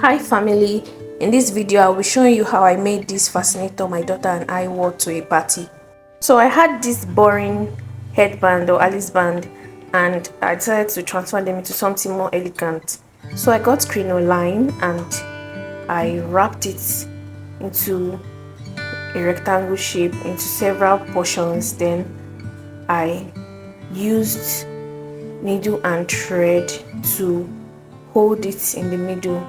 Hi family, in this video I will show you how I made this fascinator my daughter and I wore to a party. So I had this boring headband or Alice band and I decided to transform them into something more elegant. So I got crinoline and I wrapped it into a rectangle shape into several portions. Then I used needle and thread to hold it in the middle.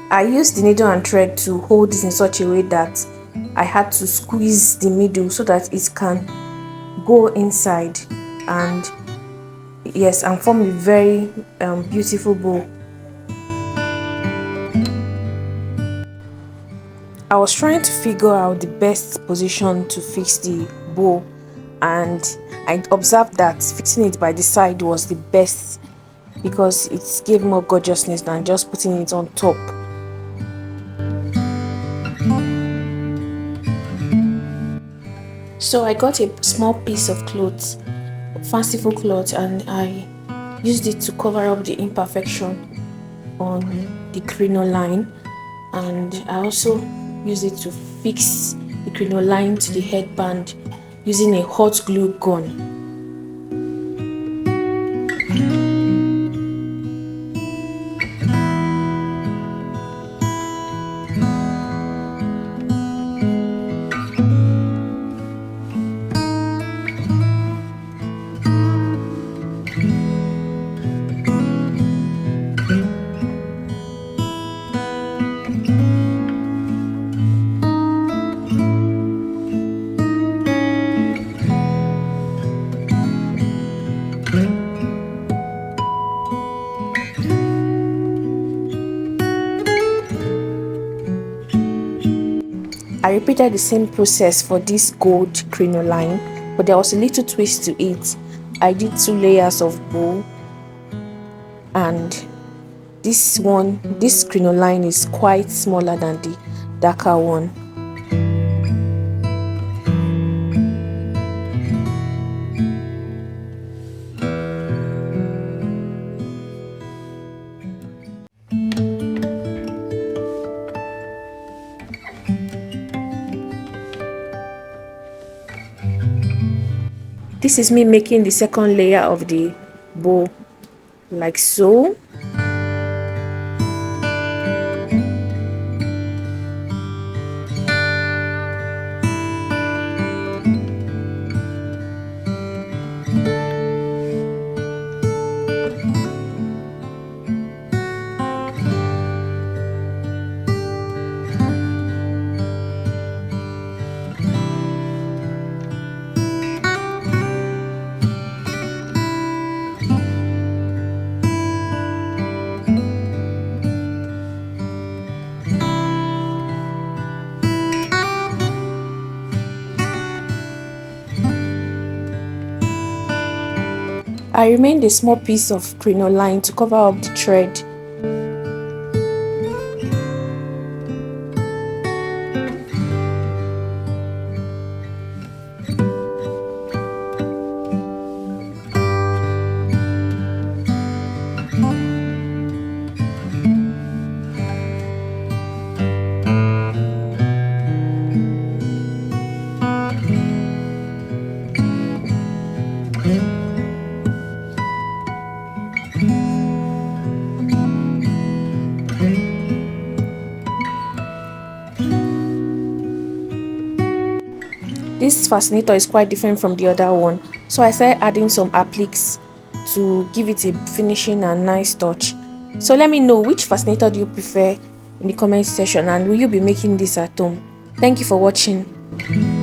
I used the needle and thread to hold it in such a way that I had to squeeze the middle so that it can go inside and yes, and form a very beautiful bow. I was trying to figure out the best position to fix the bow, and I observed that fixing it by the side was the best because it gave more gorgeousness than just putting it on top. So I got a small piece of cloth, fanciful cloth, and I used it to cover up the imperfection on the crinoline, and I also used it to fix the crinoline to the headband using a hot glue gun. I repeated the same process for this gold crinoline, but there was a little twist to it. I did 2 layers of bow, and this crinoline is quite smaller than the darker one. This is me making the second layer of the bow, like so. I remained a small piece of crinoline to cover up the thread. This fascinator is quite different from the other one, so I started adding some appliques to give it a finishing and nice touch. So let me know, which fascinator do you prefer in the comment section, and will you be making this at home? Thank you for watching.